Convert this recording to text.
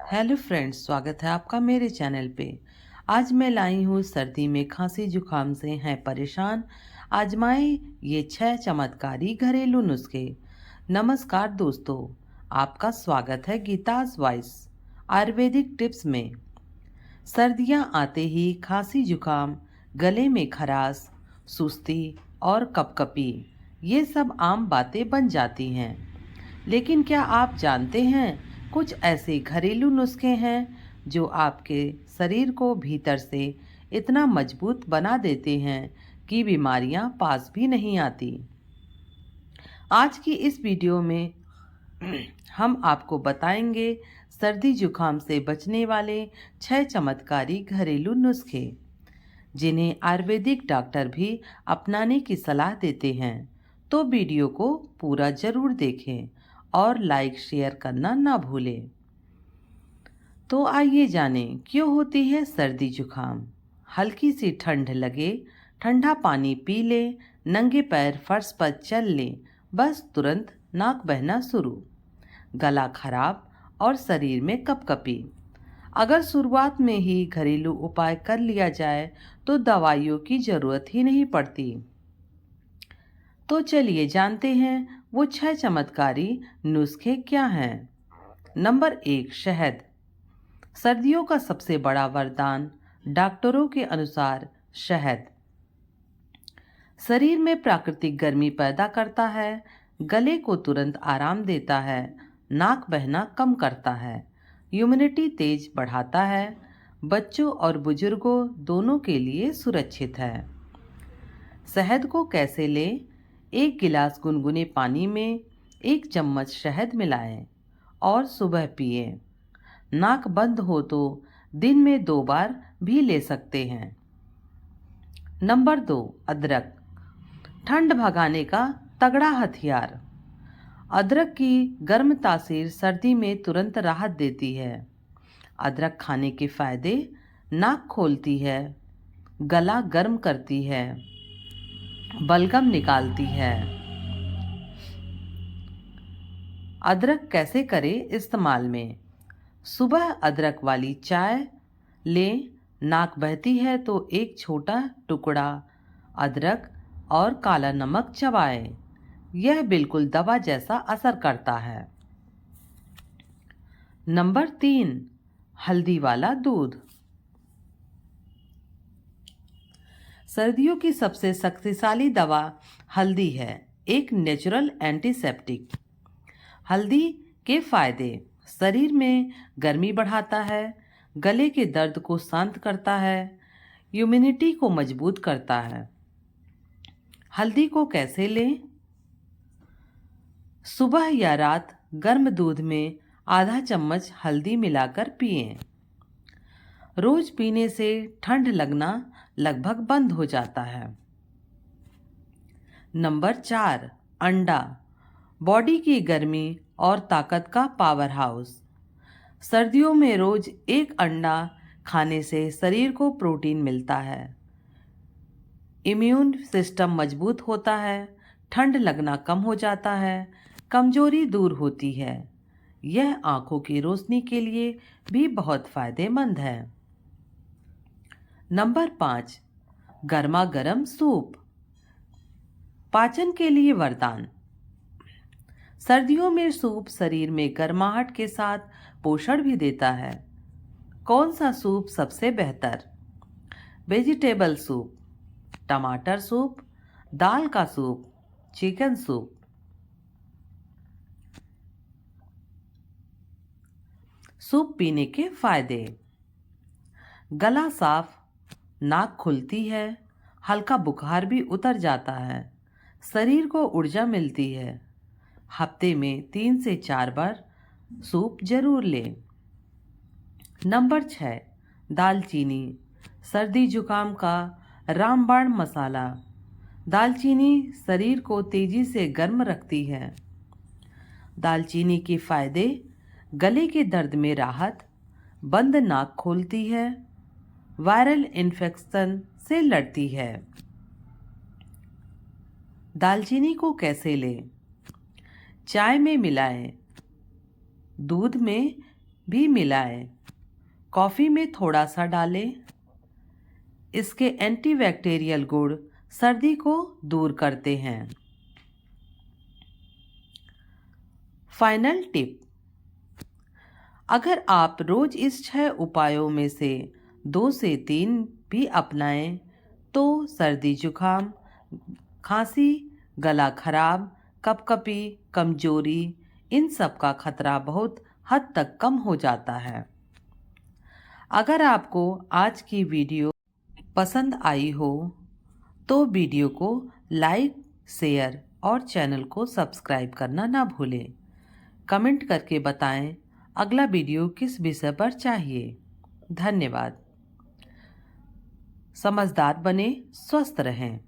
Hello friends, स्वागत है आपका मेरे चैनल पे। आज मैं लाई हूँ सर्दी में खांसी जुकाम से हैं परेशान, आजमाएं ये 6 चमत्कारी घरेलू नुस्खे। नमस्कार दोस्तों, आपका स्वागत है गीताज वॉइस आयुर्वेदिक टिप्स में। सर्दियाँ आते ही खांसी जुकाम, गले में खराश, सुस्ती और कपकपी, ये सब आम बातें बन जाती हैं। लेकिन क्या आप जानते हैं, कुछ ऐसे घरेलू नुस्खे हैं जो आपके शरीर को भीतर से इतना मजबूत बना देते हैं कि बीमारियां पास भी नहीं आती। आज की इस वीडियो में हम आपको बताएंगे सर्दी जुकाम से बचने वाले 6 चमत्कारी घरेलू नुस्खे, जिन्हें आयुर्वेदिक डॉक्टर भी अपनाने की सलाह देते हैं। तो वीडियो को पूरा जरूर देखें और लाइक शेयर करना ना भूलें। तो आइए जानें क्यों होती है सर्दी जुकाम। हल्की सी ठंड लगे, ठंडा पानी पी लें, नंगे पैर फर्श पर चल लें, बस तुरंत नाक बहना शुरू, गला खराब और शरीर में कपकपी। अगर शुरुआत में ही घरेलू उपाय कर लिया जाए तो दवाइयों की ज़रूरत ही नहीं पड़ती। तो चलिए जानते हैं वो 6 चमत्कारी नुस्खे क्या हैं। नंबर 1, शहद। सर्दियों का सबसे बड़ा वरदान डॉक्टरों के अनुसार शहद शरीर में प्राकृतिक गर्मी पैदा करता है, गले को तुरंत आराम देता है, नाक बहना कम करता है, इम्यूनिटी तेज बढ़ाता है, बच्चों और बुजुर्गों दोनों के लिए सुरक्षित है। शहद को कैसे लें? 1 गिलास गुनगुने पानी में 1 चम्मच शहद मिलाएं और सुबह पिए। नाक बंद हो तो दिन में 2 बार भी ले सकते हैं। नंबर 2, अदरक। ठंड भगाने का तगड़ा हथियार। अदरक की गर्म तासीर सर्दी में तुरंत राहत देती है। अदरक खाने के फायदे: नाक खोलती है, गला गर्म करती है, बलगम निकालती है। अदरक कैसे करें इस्तेमाल में? सुबह अदरक वाली चाय लें, नाक बहती है तो 1 छोटा टुकड़ा अदरक और काला नमक चबाएं। यह बिल्कुल दवा जैसा असर करता है। नंबर 3, हल्दी वाला दूध। सर्दियों की सबसे शक्तिशाली दवा हल्दी है, एक नेचुरल एंटीसेप्टिक। हल्दी के फायदे: शरीर में गर्मी बढ़ाता है, गले के दर्द को शांत करता है, इम्यूनिटी को मजबूत करता है। हल्दी को कैसे लें? सुबह या रात गर्म दूध में आधा चम्मच हल्दी मिलाकर पिएं। रोज पीने से ठंड लगना लगभग बंद हो जाता है। नंबर 4, अंडा। बॉडी की गर्मी और ताकत का पावर हाउस। सर्दियों में रोज 1 अंडा खाने से शरीर को प्रोटीन मिलता है, इम्यून सिस्टम मजबूत होता है, ठंड लगना कम हो जाता है, कमजोरी दूर होती है। यह आंखों की रोशनी के लिए भी बहुत फायदेमंद है। नंबर 5, गर्मा गर्म सूप। पाचन के लिए वरदान। सर्दियों में सूप शरीर में गर्माहट के साथ पोषण भी देता है। कौन सा सूप सबसे बेहतर? वेजिटेबल सूप, टमाटर सूप, दाल का सूप, चिकन सूप। सूप पीने के फायदे: गला साफ, नाक खुलती है, हल्का बुखार भी उतर जाता है, शरीर को ऊर्जा मिलती है। हफ्ते में 3 से 4 बार सूप जरूर लें। नंबर 6, दालचीनी। सर्दी जुकाम का रामबाण मसाला। दालचीनी शरीर को तेजी से गर्म रखती है। दालचीनी के फायदे: गले के दर्द में राहत, बंद नाक खोलती है, वायरल इन्फेक्शन से लड़ती है। दालचीनी को कैसे लें? चाय में मिलाएं, दूध में भी मिलाएं। कॉफ़ी में थोड़ा सा डालें। इसके एंटीबैक्टीरियल गुण सर्दी को दूर करते हैं। फाइनल टिप, अगर आप रोज इस 6 उपायों में से 2 से 3 भी अपनाएं तो सर्दी जुकाम, खांसी, गला खराब, कपकपी, कमजोरी, इन सब का खतरा बहुत हद तक कम हो जाता है। अगर आपको आज की वीडियो पसंद आई हो तो वीडियो को लाइक, शेयर और चैनल को सब्सक्राइब करना ना भूलें। कमेंट करके बताएं अगला वीडियो किस विषय पर चाहिए। धन्यवाद। समझदार बने, स्वस्थ रहें।